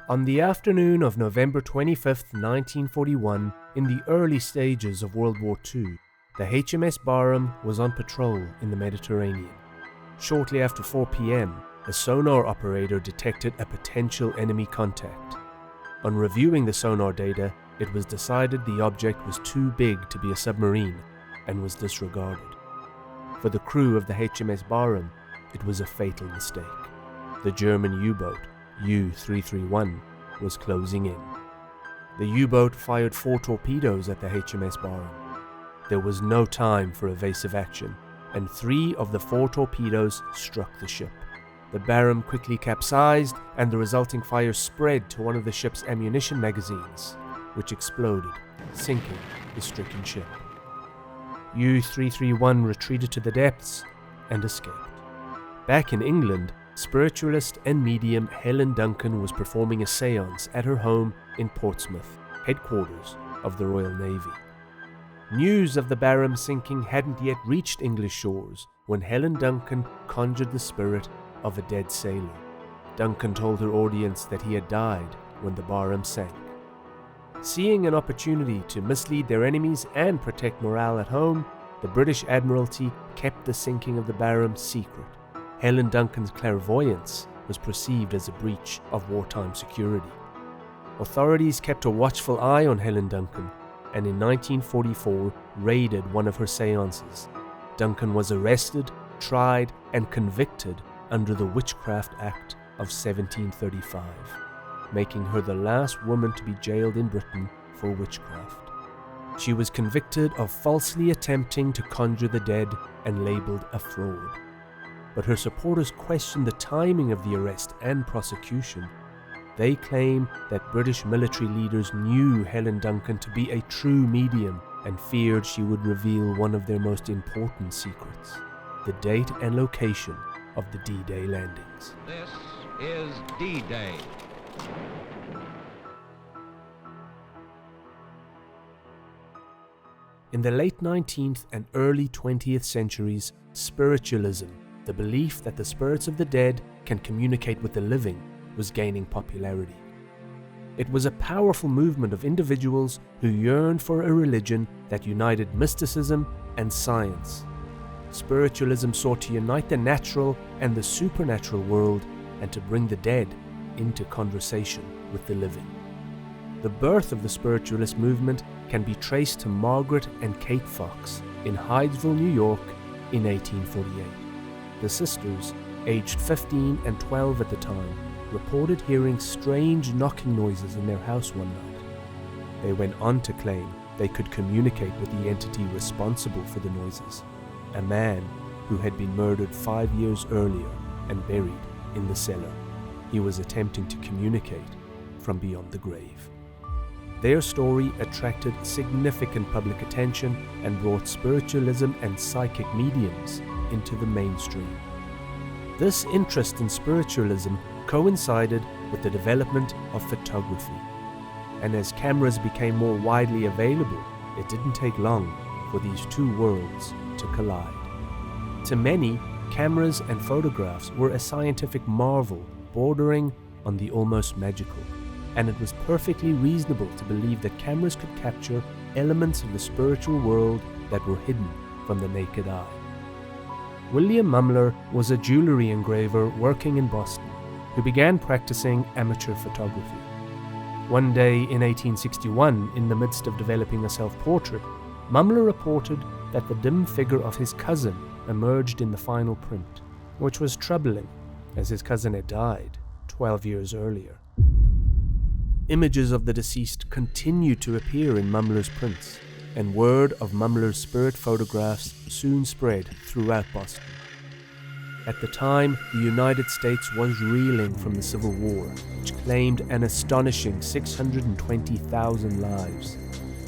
On the afternoon of November 25, 1941, in the early stages of World War II, the HMS Barham was on patrol in the Mediterranean. Shortly after 4 p.m., a sonar operator detected a potential enemy contact. On reviewing the sonar data, it was decided the object was too big to be a submarine and was disregarded. For the crew of the HMS Barham, it was a fatal mistake. The German U-boat, U-331, was closing in. The U-boat fired 4 torpedoes at the HMS Barham. There was no time for evasive action, and 3 of the 4 torpedoes struck the ship. The Barham quickly capsized, and the resulting fire spread to one of the ship's ammunition magazines, which exploded, sinking the stricken ship. U-331 retreated to the depths and escaped. Back in England, spiritualist and medium Helen Duncan was performing a séance at her home in Portsmouth, headquarters of the Royal Navy. News of the Barham sinking hadn't yet reached English shores when Helen Duncan conjured the spirit of a dead sailor. Duncan told her audience that he had died when the Barham sank. Seeing an opportunity to mislead their enemies and protect morale at home, the British Admiralty kept the sinking of the Barham secret. Helen Duncan's clairvoyance was perceived as a breach of wartime security. Authorities kept a watchful eye on Helen Duncan, and in 1944 raided one of her seances. Duncan was arrested, tried, and convicted under the Witchcraft Act of 1735, making her the last woman to be jailed in Britain for witchcraft. She was convicted of falsely attempting to conjure the dead and labelled a fraud. But her supporters questioned the timing of the arrest and prosecution. They claim that British military leaders knew Helen Duncan to be a true medium and feared she would reveal one of their most important secrets: the date and location of the D-Day landings. This is D-Day. In the late 19th and early 20th centuries, spiritualism, the belief that the spirits of the dead can communicate with the living, was gaining popularity. It was a powerful movement of individuals who yearned for a religion that united mysticism and science. Spiritualism sought to unite the natural and the supernatural world and to bring the dead into conversation with the living. The birth of the spiritualist movement can be traced to Margaret and Kate Fox in Hydesville, New York in 1848. The sisters, aged 15 and 12 at the time, reported hearing strange knocking noises in their house one night. They went on to claim they could communicate with the entity responsible for the noises, a man who had been murdered 5 years earlier and buried in the cellar. He was attempting to communicate from beyond the grave. Their story attracted significant public attention and brought spiritualism and psychic mediums into the mainstream. This interest in spiritualism coincided with the development of photography, and as cameras became more widely available, it didn't take long for these two worlds to collide. To many, cameras and photographs were a scientific marvel bordering on the almost magical, and it was perfectly reasonable to believe that cameras could capture elements of the spiritual world that were hidden from the naked eye. William Mumler was a jewelry engraver working in Boston who began practicing amateur photography. One day in 1861, in the midst of developing a self-portrait, Mumler reported that the dim figure of his cousin emerged in the final print, which was troubling, as his cousin had died 12 years earlier. Images of the deceased continued to appear in Mumler's prints, and word of Mumler's spirit photographs soon spread throughout Boston. At the time, the United States was reeling from the Civil War, which claimed an astonishing 620,000 lives.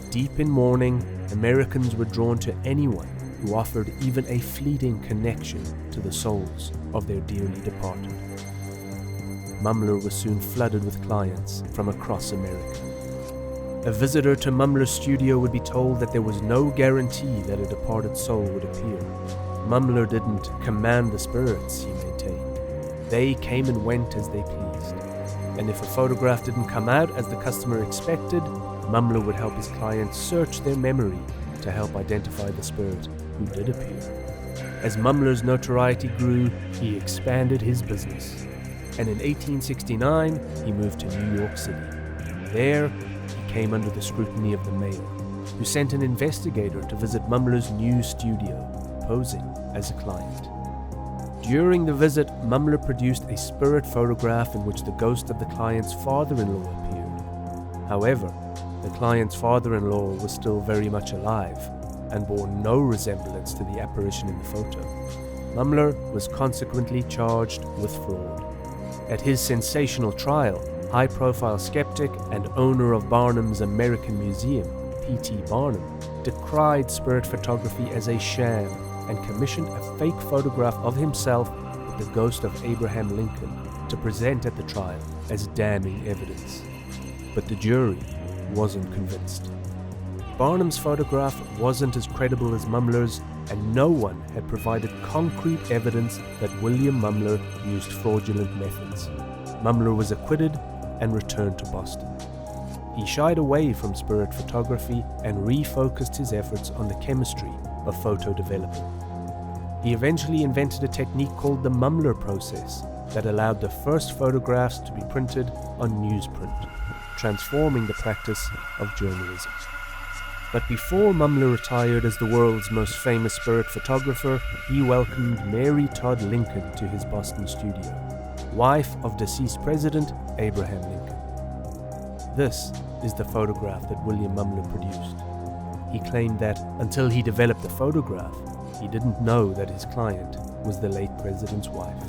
Deep in mourning, Americans were drawn to anyone who offered even a fleeting connection to the souls of their dearly departed. Mumler was soon flooded with clients from across America. A visitor to Mumler's studio would be told that there was no guarantee that a departed soul would appear. Mumler didn't command the spirits, he maintained. They came and went as they pleased. and if a photograph didn't come out as the customer expected, Mumler would help his client search their memory to help identify the spirit who did appear. As Mumler's notoriety grew, he expanded his business, and in 1869 he moved to New York City. There, he came under the scrutiny of the mayor, who sent an investigator to visit Mumler's new studio, posing as a client. During the visit, Mumler produced a spirit photograph in which the ghost of the client's father-in-law appeared. However, the client's father-in-law was still very much alive and bore no resemblance to the apparition in the photo. Mumler was consequently charged with fraud. At his sensational trial, high-profile skeptic and owner of Barnum's American Museum, P.T. Barnum, decried spirit photography as a sham and commissioned a fake photograph of himself with the ghost of Abraham Lincoln to present at the trial as damning evidence. But the jury wasn't convinced. Barnum's photograph wasn't as credible as Mumler's, and no one had provided concrete evidence that William Mumler used fraudulent methods. Mumler was acquitted and returned to Boston. He shied away from spirit photography and refocused his efforts on the chemistry of photo development. He eventually invented a technique called the Mumler process that allowed the first photographs to be printed on newsprint, transforming the practice of journalism. But before Mumler retired as the world's most famous spirit photographer, he welcomed Mary Todd Lincoln to his Boston studio, wife of deceased President Abraham Lincoln. This is the photograph that William Mumler produced. He claimed that until he developed the photograph, he didn't know that his client was the late president's wife.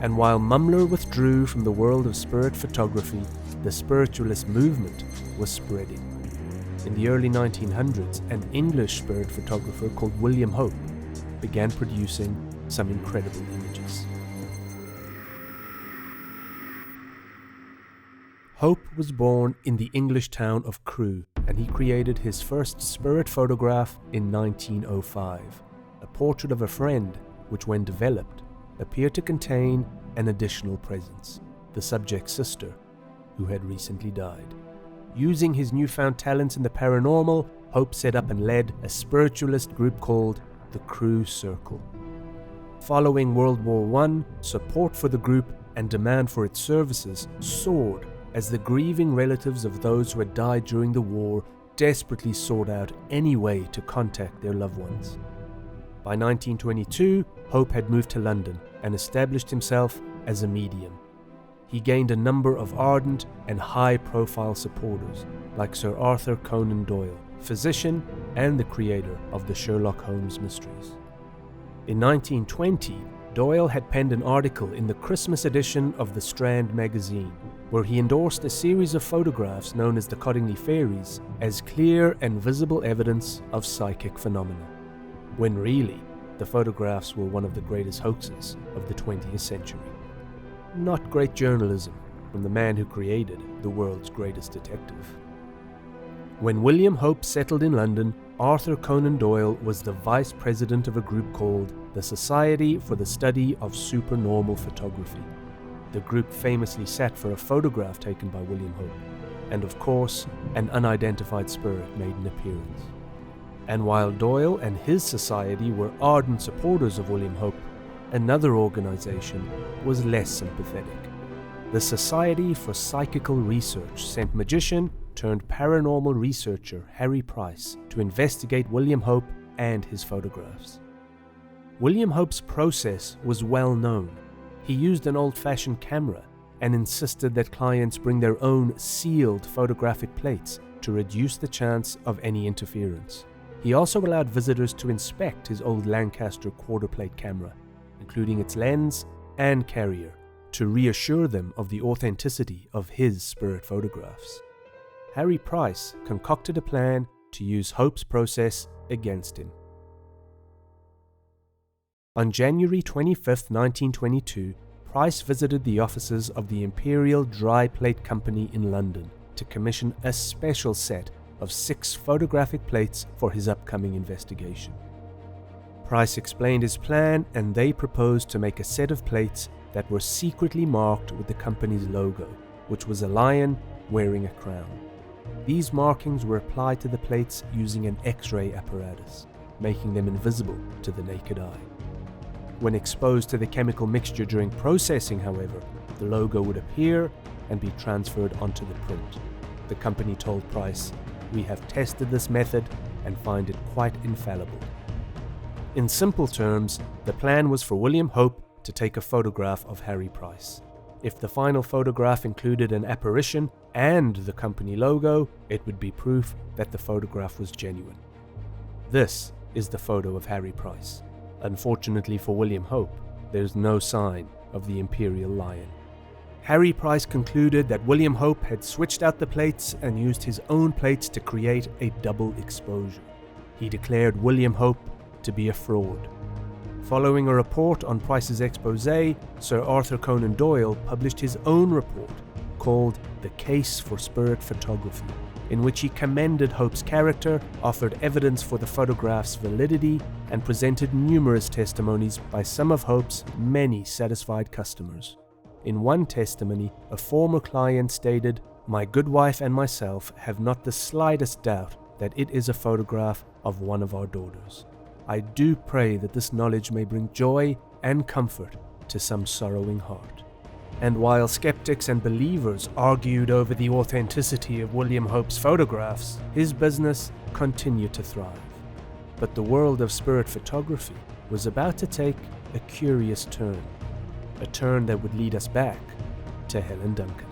And while Mumler withdrew from the world of spirit photography, the spiritualist movement was spreading. In the early 1900s, an English spirit photographer called William Hope began producing some incredible images. Hope was born in the English town of Crewe, and he created his first spirit photograph in 1905, a portrait of a friend which, when developed, appeared to contain an additional presence, the subject's sister, who had recently died. Using his newfound talents in the paranormal, Hope set up and led a spiritualist group called the Crewe Circle. Following World War I, support for the group and demand for its services soared as the grieving relatives of those who had died during the war desperately sought out any way to contact their loved ones. By 1922, Hope had moved to London and established himself as a medium. He gained a number of ardent and high-profile supporters, like Sir Arthur Conan Doyle, physician and the creator of the Sherlock Holmes mysteries. In 1920, Doyle had penned an article in the Christmas edition of the Strand magazine, where he endorsed a series of photographs known as the Cottingley Fairies as clear and visible evidence of psychic phenomena, when really, the photographs were one of the greatest hoaxes of the 20th century. Not great journalism from the man who created the world's greatest detective. When William Hope settled in London, Arthur Conan Doyle was the vice president of a group called the Society for the Study of Supernormal Photography. The group famously sat for a photograph taken by William Hope, and of course, an unidentified spirit made an appearance. And while Doyle and his society were ardent supporters of William Hope, another organization was less sympathetic. The Society for Psychical Research sent magician turned paranormal researcher Harry Price to investigate William Hope and his photographs. William Hope's process was well known. He used an old-fashioned camera and insisted that clients bring their own sealed photographic plates to reduce the chance of any interference. He also allowed visitors to inspect his old Lancaster quarter-plate camera, including its lens and carrier, to reassure them of the authenticity of his spirit photographs. Harry Price concocted a plan to use Hope's process against him. On January 25, 1922, Price visited the offices of the Imperial Dry Plate Company in London to commission a special set of 6 photographic plates for his upcoming investigation. Price explained his plan, and they proposed to make a set of plates that were secretly marked with the company's logo, which was a lion wearing a crown. These markings were applied to the plates using an X-ray apparatus, making them invisible to the naked eye. When exposed to the chemical mixture during processing, however, the logo would appear and be transferred onto the print. The company told Price, "We have tested this method and find it quite infallible." In simple terms, the plan was for William Hope to take a photograph of Harry Price. If the final photograph included an apparition and the company logo, it would be proof that the photograph was genuine. This is the photo of Harry Price. Unfortunately for William Hope, there's no sign of the imperial lion. Harry Price concluded that William Hope had switched out the plates and used his own plates to create a double exposure. He declared William Hope to be a fraud. Following a report on Price's exposé, Sir Arthur Conan Doyle published his own report called The Case for Spirit Photography, in which he commended Hope's character, offered evidence for the photograph's validity, and presented numerous testimonies by some of Hope's many satisfied customers. In one testimony, a former client stated, "My good wife and myself have not the slightest doubt that it is a photograph of one of our daughters. I do pray that this knowledge may bring joy and comfort to some sorrowing heart." And while skeptics and believers argued over the authenticity of William Hope's photographs, his business continued to thrive. But the world of spirit photography was about to take a curious turn, a turn that would lead us back to Helen Duncan.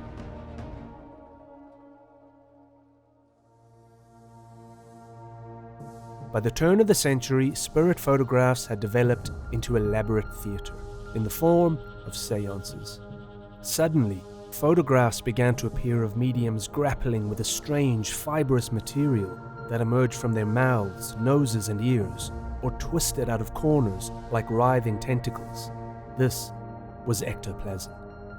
By the turn of the century, spirit photographs had developed into elaborate theatre in the form of seances. Suddenly, photographs began to appear of mediums grappling with a strange, fibrous material that emerged from their mouths, noses, and ears, or twisted out of corners like writhing tentacles. This was ectoplasm,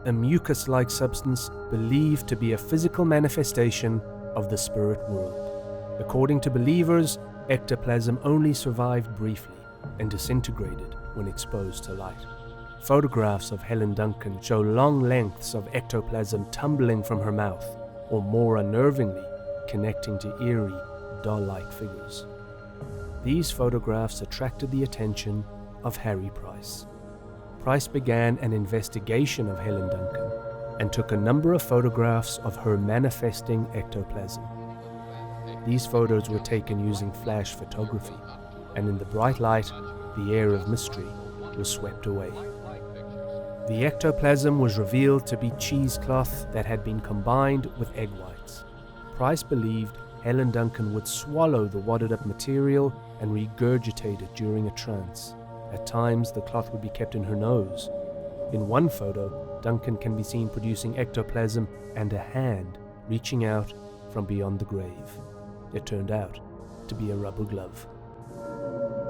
a mucus-like substance believed to be a physical manifestation of the spirit world. According to believers, ectoplasm only survived briefly and disintegrated when exposed to light. Photographs of Helen Duncan show long lengths of ectoplasm tumbling from her mouth, or more unnervingly, connecting to eerie, doll-like figures. These photographs attracted the attention of Harry Price. Price began an investigation of Helen Duncan and took a number of photographs of her manifesting ectoplasm. These photos were taken using flash photography, and in the bright light, the air of mystery was swept away. The ectoplasm was revealed to be cheesecloth that had been combined with egg whites. Price believed Helen Duncan would swallow the wadded-up material and regurgitate it during a trance. At times, the cloth would be kept in her nose. In one photo, Duncan can be seen producing ectoplasm and a hand reaching out from beyond the grave. It turned out to be a rubber glove.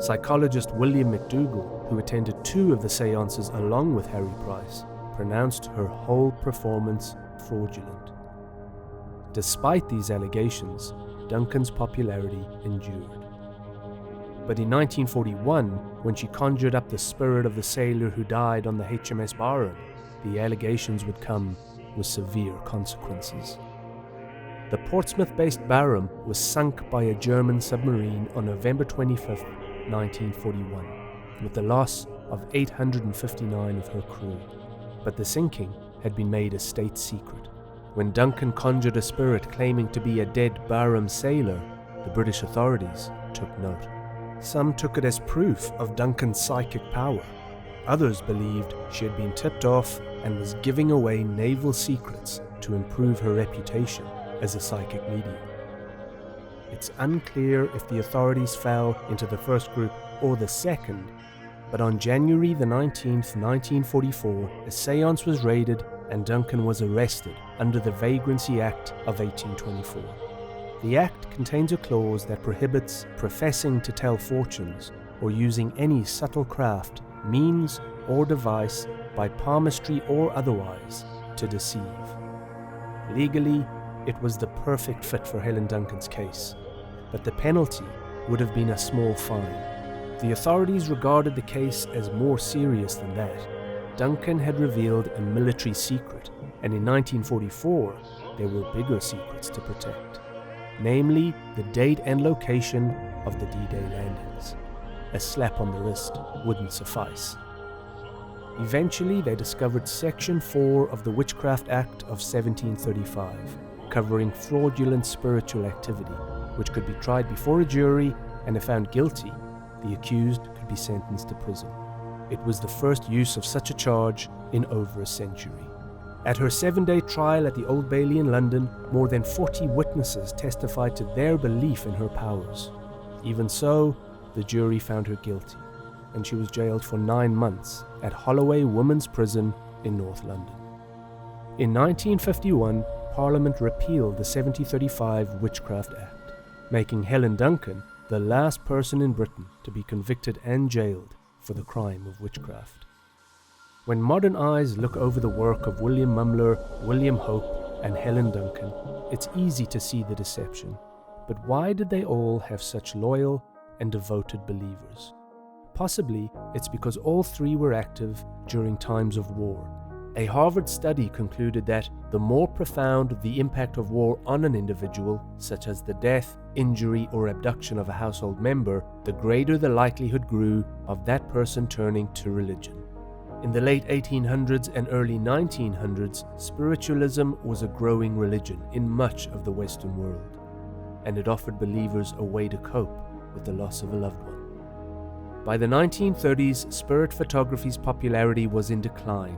Psychologist William McDougall, who attended 2 of the seances along with Harry Price, pronounced her whole performance fraudulent. Despite these allegations, Duncan's popularity endured. But in 1941, when she conjured up the spirit of the sailor who died on the HMS Barham, the allegations would come with severe consequences. The Portsmouth-based Barham was sunk by a German submarine on November 25, 1941, with the loss of 859 of her crew. But the sinking had been made a state secret. When Duncan conjured a spirit claiming to be a dead Barham sailor, the British authorities took note. Some took it as proof of Duncan's psychic power. Others believed she had been tipped off and was giving away naval secrets to improve her reputation as a psychic medium. It's unclear if the authorities fell into the first group or the second, but on January the 19th, 1944, a seance was raided and Duncan was arrested under the Vagrancy Act of 1824. The Act contains a clause that prohibits professing to tell fortunes or using any subtle craft, means, or device, by palmistry or otherwise, to deceive. Legally, it was the perfect fit for Helen Duncan's case, but the penalty would have been a small fine. The authorities regarded the case as more serious than that. Duncan had revealed a military secret, and in 1944 there were bigger secrets to protect, namely the date and location of the D-Day landings. A slap on the wrist wouldn't suffice. Eventually, they discovered Section 4 of the Witchcraft Act of 1735, covering fraudulent spiritual activity, which could be tried before a jury, and if found guilty, the accused could be sentenced to prison. It was the first use of such a charge in over a century. At her 7-day trial at the Old Bailey in London, more than 40 witnesses testified to their belief in her powers. Even so, the jury found her guilty, and she was jailed for 9 months at Holloway Women's Prison in North London. In 1951, Parliament repealed the 1735 Witchcraft Act, making Helen Duncan the last person in Britain to be convicted and jailed for the crime of witchcraft. When modern eyes look over the work of William Mumler, William Hope, and Helen Duncan, it's easy to see the deception. But why did they all have such loyal and devoted believers? Possibly it's because all three were active during times of war. A Harvard study concluded that the more profound the impact of war on an individual, such as the death, injury, or abduction of a household member, the greater the likelihood grew of that person turning to religion. In the late 1800s and early 1900s, spiritualism was a growing religion in much of the Western world, and it offered believers a way to cope with the loss of a loved one. By the 1930s, spirit photography's popularity was in decline.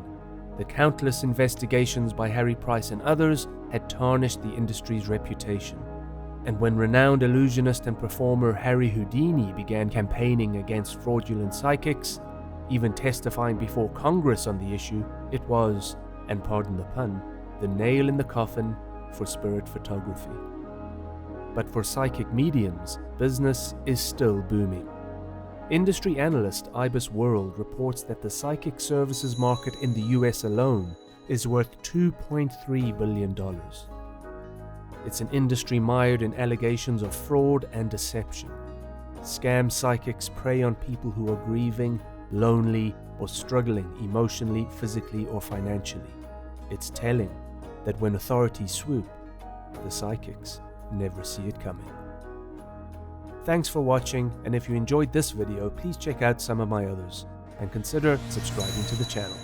The countless investigations by Harry Price and others had tarnished the industry's reputation. And when renowned illusionist and performer Harry Houdini began campaigning against fraudulent psychics, even testifying before Congress on the issue, it was, and pardon the pun, the nail in the coffin for spirit photography. But for psychic mediums, business is still booming. Industry analyst Ibis World reports that the psychic services market in the US alone is worth $2.3 billion. It's an industry mired in allegations of fraud and deception. Scam psychics prey on people who are grieving, lonely, or struggling emotionally, physically, or financially. It's telling that when authorities swoop, the psychics never see it coming. Thanks for watching, and if you enjoyed this video, please check out some of my others, and consider subscribing to the channel.